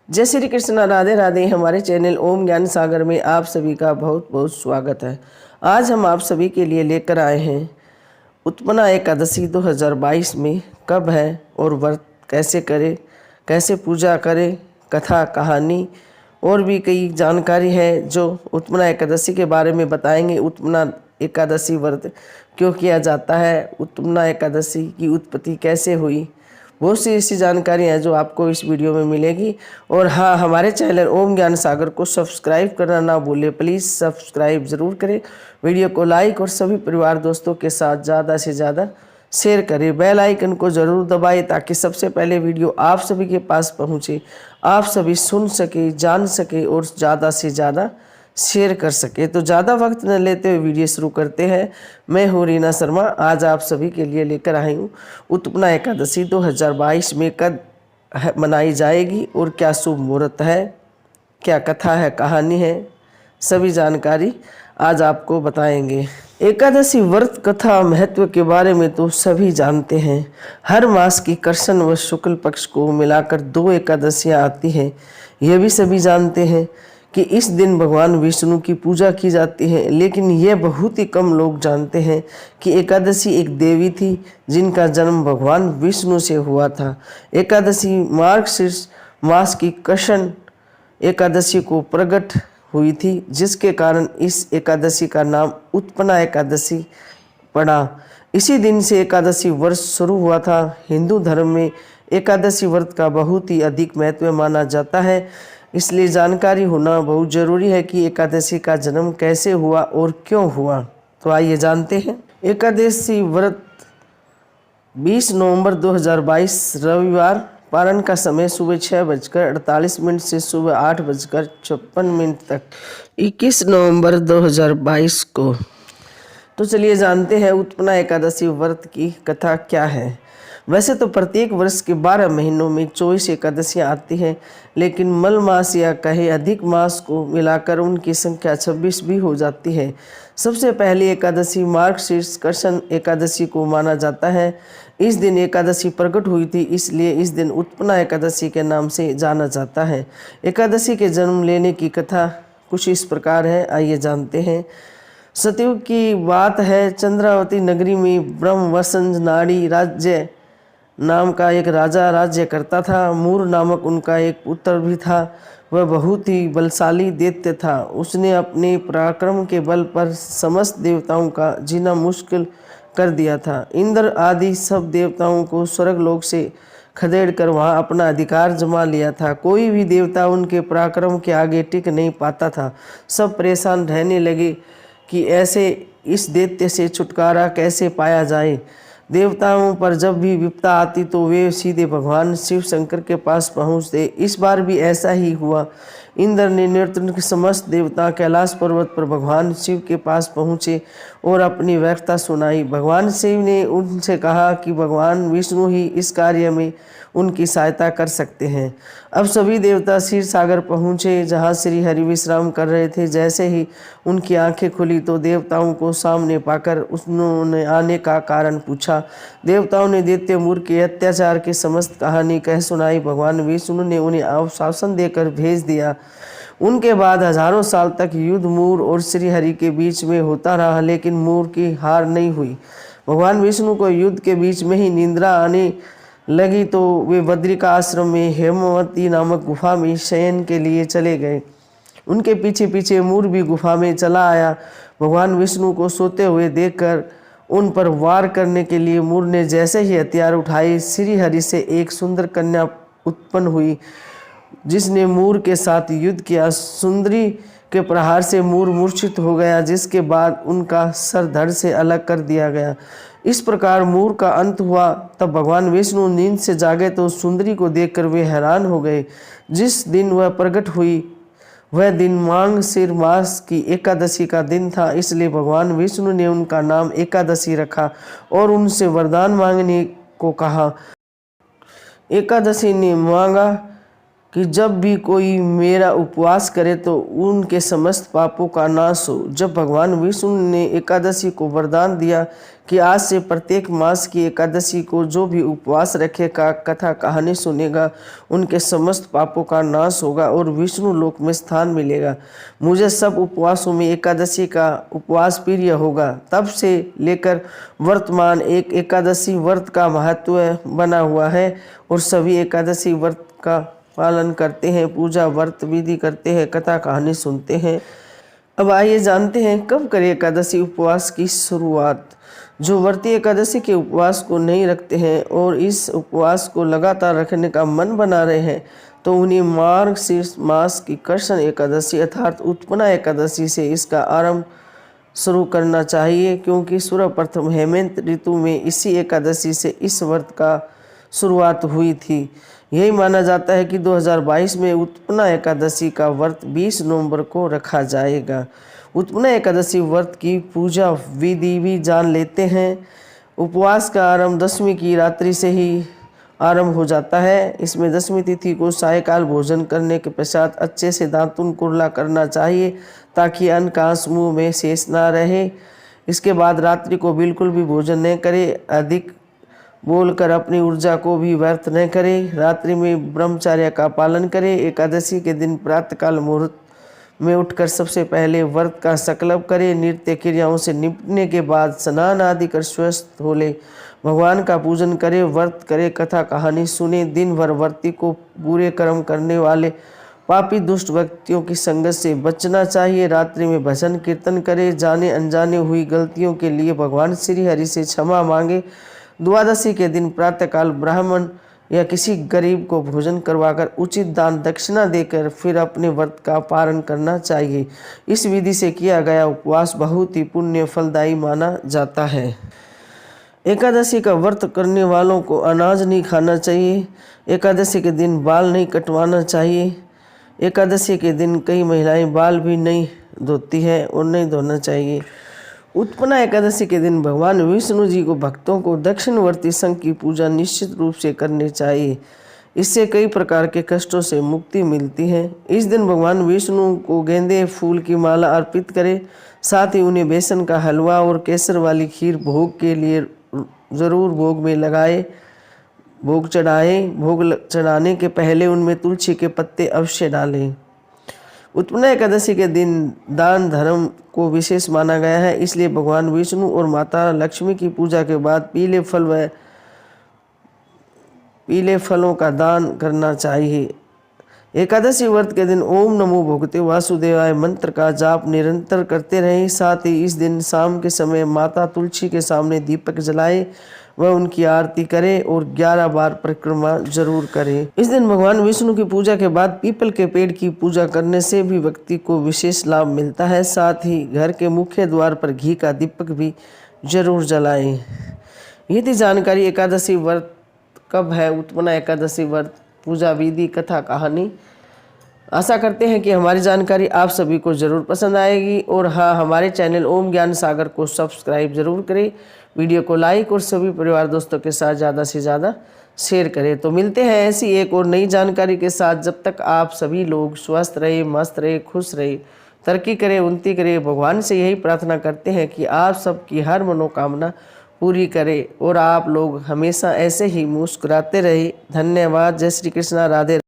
जय श्री कृष्ण, राधे राधे। हमारे चैनल ओम ज्ञान सागर में आप सभी का बहुत बहुत स्वागत है। आज हम आप सभी के लिए लेकर आए हैं उत्पन्ना एकादशी 2022 में कब है और व्रत कैसे करें, कैसे पूजा करें, कथा कहानी और भी कई जानकारी है जो उत्पन्ना एकादशी के बारे में बताएंगे। उत्पन्ना एकादशी व्रत क्यों किया जाता है, उत्पन्ना एकादशी की उत्पत्ति कैसे हुई, बहुत सी ऐसी जानकारी है जो आपको इस वीडियो में मिलेगी। और हाँ, हमारे चैनल ओम ज्ञान सागर को सब्सक्राइब करना ना भूलें, प्लीज़ सब्सक्राइब ज़रूर करें। वीडियो को लाइक और सभी परिवार दोस्तों के साथ ज़्यादा से ज़्यादा शेयर करें। बेल आइकन को ज़रूर दबाएं ताकि सबसे पहले वीडियो आप सभी के पास पहुँचे, आप सभी सुन सके, जान सके और ज़्यादा से ज़्यादा शेयर कर सके। तो ज़्यादा वक्त न लेते हुए वीडियो शुरू करते हैं। मैं हूँ रीना शर्मा। आज आप सभी के लिए लेकर आई हूँ उत्पन्ना एकादशी 2022 में कब मनाई जाएगी और क्या शुभ मुहूर्त है, क्या कथा है, कहानी है, सभी जानकारी आज आपको बताएंगे। एकादशी व्रत कथा महत्व के बारे में तो सभी जानते हैं। हर मास की कृष्ण व शुक्ल पक्ष को मिलाकर 2 एकादशियाँ आती हैं। यह भी सभी जानते हैं कि इस दिन भगवान विष्णु की पूजा की जाती है, लेकिन यह बहुत ही कम लोग जानते हैं कि एकादशी एक देवी थी जिनका जन्म भगवान विष्णु से हुआ था। एकादशी मार्गशीर्ष मास की कृष्ण एकादशी को प्रकट हुई थी, जिसके कारण इस एकादशी का नाम उत्पन्ना एकादशी पड़ा। इसी दिन से एकादशी वर्ष शुरू हुआ था। हिंदू धर्म में एकादशी व्रत का बहुत ही अधिक महत्व माना जाता है, इसलिए जानकारी होना बहुत जरूरी है कि एकादशी का जन्म कैसे हुआ और क्यों हुआ। तो आइए जानते हैं। एकादशी व्रत 20 नवंबर 2022 रविवार, पारण का समय सुबह 6:48 से सुबह 8:56 तक, 21 नवंबर 2022 को। तो चलिए जानते हैं उत्पन्ना एकादशी व्रत की कथा क्या है। वैसे तो प्रत्येक वर्ष के 12 महीनों में 24 एकादशियाँ आती हैं, लेकिन मल मास या कहे अधिक मास को मिलाकर उनकी संख्या 26 भी हो जाती है। सबसे पहली एकादशी मार्गशीर्ष कृष्ण एकादशी को माना जाता है। इस दिन एकादशी प्रकट हुई थी, इसलिए इस दिन उत्पन्ना एकादशी के नाम से जाना जाता है। एकादशी के जन्म लेने की कथा कुछ इस प्रकार है, आइए जानते हैं। सतयुग की बात है। चंद्रावती नगरी में ब्रह्मवसंज नाड़ी राज्य नाम का एक राजा राज्य करता था। मूर नामक उनका एक पुत्र भी था। वह बहुत ही बलशाली दैत्य था। उसने अपने पराक्रम के बल पर समस्त देवताओं का जीना मुश्किल कर दिया था। इंद्र आदि सब देवताओं को स्वर्गलोक से खदेड़ कर वहाँ अपना अधिकार जमा लिया था। कोई भी देवता उनके पराक्रम के आगे टिक नहीं पाता था। सब परेशान रहने लगे कि ऐसे इस दैत्य से छुटकारा कैसे पाया जाए। देवताओं पर जब भी विपदा आती तो वे सीधे भगवान शिव शंकर के पास पहुँचते। इस बार भी ऐसा ही हुआ। इंद्र ने नेतृत्व के समस्त देवता कैलाश पर्वत पर भगवान शिव के पास पहुँचे और अपनी व्यर्थता सुनाई। भगवान शिव ने उनसे कहा कि भगवान विष्णु ही इस कार्य में उनकी सहायता कर सकते हैं। अब सभी देवता क्षीर सागर पहुँचे, जहाँ श्री हरि विश्राम कर रहे थे। जैसे ही उनकी आंखें खुली तो देवताओं को सामने पाकर उन्होंने आने का कारण पूछा। देवताओं ने दैत्य मूर के अत्याचार की समस्त कहानी कह सुनाई। भगवान विष्णु ने उन्हें आश्वासन देकर भेज दिया। उनके बाद हजारों साल तक युद्ध मूर और श्री हरि के बीच में होता रहा, लेकिन मूर की हार नहीं हुई। भगवान विष्णु को युद्ध के बीच में ही निंद्रा आने लगी तो वे बद्रिका आश्रम में हेमवती नामक गुफा में शयन के लिए चले गए। उनके पीछे पीछे मूर भी गुफा में चला आया। भगवान विष्णु को सोते हुए देखकर उन पर वार करने के लिए मूर ने जैसे ही हथियार उठाए, श्री हरि से एक सुंदर कन्या उत्पन्न हुई, जिसने मूर के साथ युद्ध किया। सुंदरी के प्रहार से मूर मूर्छित हो गया, जिसके बाद उनका सर धड़ से अलग कर दिया गया। इस प्रकार मूर का अंत हुआ। तब भगवान विष्णु नींद से जागे तो सुंदरी को देखकर वे हैरान हो गए। जिस दिन वह प्रकट हुई वह दिन मार्गशीर्ष मास की एकादशी का दिन था, इसलिए भगवान विष्णु ने उनका नाम एकादशी रखा और उनसे वरदान मांगने को कहा। एकादशी ने मांगा कि जब भी कोई मेरा उपवास करे तो उनके समस्त पापों का नाश हो। जब भगवान विष्णु ने एकादशी को वरदान दिया कि आज से प्रत्येक मास की एकादशी को जो भी उपवास रखेगा, कथा कहानी सुनेगा, उनके समस्त पापों का नाश होगा और विष्णु लोक में स्थान मिलेगा। मुझे सब उपवासों में एकादशी का उपवास प्रिय होगा। तब से लेकर वर्तमान एक एकादशी व्रत का महत्व बना हुआ है और सभी एकादशी व्रत का पालन करते हैं, पूजा व्रत विधि करते हैं, कथा कहानी सुनते हैं। अब आइए जानते हैं कब करें एकादशी उपवास की शुरुआत। जो व्रती एकादशी के उपवास को नहीं रखते हैं और इस उपवास को लगातार रखने का मन बना रहे हैं तो उन्हें मार्गशीर्ष मास की कृष्ण एकादशी अर्थात उत्पन्ना एकादशी से इसका आरंभ शुरू करना चाहिए, क्योंकि सर्वप्रथम हेमंत ऋतु में इसी एकादशी से इस व्रत का शुरुआत हुई थी। यही माना जाता है कि 2022 में उत्पन्ना एकादशी का व्रत 20 नवंबर को रखा जाएगा। उत्पन्ना एकादशी व्रत की पूजा विधि भी जान लेते हैं। उपवास का आरंभ दशमी की रात्रि से ही आरंभ हो जाता है। इसमें दशमी तिथि को सायकाल भोजन करने के पश्चात अच्छे से दातुन कुरला करना चाहिए ताकि अन्न का अंश मुँह में शेष ना रहे। इसके बाद रात्रि को बिल्कुल भी भोजन न करें, अधिक बोलकर अपनी ऊर्जा को भी व्यर्थ न करें। रात्रि में ब्रह्मचर्य का पालन करें। एकादशी के दिन प्रातःकाल मुहूर्त में उठकर सबसे पहले व्रत का संकल्प करें। नित्य क्रियाओं से निपटने के बाद स्नान आदि कर स्वस्थ हो ले, भगवान का पूजन करें, व्रत करें, कथा कहानी सुने। दिन भर व्रती को बुरे कर्म करने वाले पापी दुष्ट व्यक्तियों की संगत से बचना चाहिए। रात्रि में भजन कीर्तन करें। जाने अनजाने हुई गलतियों के लिए भगवान श्री हरि से क्षमा मांगे। द्वादशी के दिन प्रातःकाल ब्राह्मण या किसी गरीब को भोजन करवाकर उचित दान दक्षिणा देकर फिर अपने व्रत का पारण करना चाहिए। इस विधि से किया गया उपवास बहुत ही पुण्य फलदायी माना जाता है। एकादशी का व्रत करने वालों को अनाज नहीं खाना चाहिए। एकादशी के दिन बाल नहीं कटवाना चाहिए। एकादशी के दिन कई महिलाएं बाल भी नहीं धोती है और नहीं धोना चाहिए। उत्पन्ना एकादशी के दिन भगवान विष्णु जी को भक्तों को दक्षिणवर्ती संघ की पूजा निश्चित रूप से करनी चाहिए। इससे कई प्रकार के कष्टों से मुक्ति मिलती है। इस दिन भगवान विष्णु को गेंदे फूल की माला अर्पित करें। साथ ही उन्हें बेसन का हलवा और केसर वाली खीर भोग के लिए ज़रूर भोग में लगाए, भोग चढ़ाएं। भोग चढ़ाने के पहले उनमें तुलसी के पत्ते अवश्य डालें। उत्पन्ना एकादशी के दिन दान धर्म को विशेष माना गया है, इसलिए भगवान विष्णु और माता लक्ष्मी की पूजा के बाद पीले फल व पीले फलों का दान करना चाहिए। एकादशी व्रत के दिन ओम नमो भगवते वासुदेवाय मंत्र का जाप निरंतर करते रहें। साथ ही इस दिन शाम के समय माता तुलसी के सामने दीपक जलाएं व उनकी आरती करें और 11 बार परिक्रमा जरूर करें। इस दिन भगवान विष्णु की पूजा के बाद पीपल के पेड़ की पूजा करने से भी व्यक्ति को विशेष लाभ मिलता है। साथ ही घर के मुख्य द्वार पर घी का दीपक भी जरूर जलाएं। ये थी जानकारी एकादशी व्रत कब है, उत्पन्ना एकादशी व्रत, पूजा विधि, कथा कहानी। आशा करते हैं कि हमारी जानकारी आप सभी को ज़रूर पसंद आएगी और हाँ, हमारे चैनल ओम ज्ञान सागर को सब्सक्राइब जरूर करें, वीडियो को लाइक और सभी परिवार दोस्तों के साथ ज़्यादा से ज़्यादा शेयर करें। तो मिलते हैं ऐसी एक और नई जानकारी के साथ। जब तक आप सभी लोग स्वस्थ रहे, मस्त रहे, खुश रहे, तरक्की करें, उन्नति करें। भगवान से यही प्रार्थना करते हैं कि आप सबकी हर मनोकामना पूरी करे और आप लोग हमेशा ऐसे ही मुस्कुराते रहे। धन्यवाद। जय श्री कृष्णा। राधे।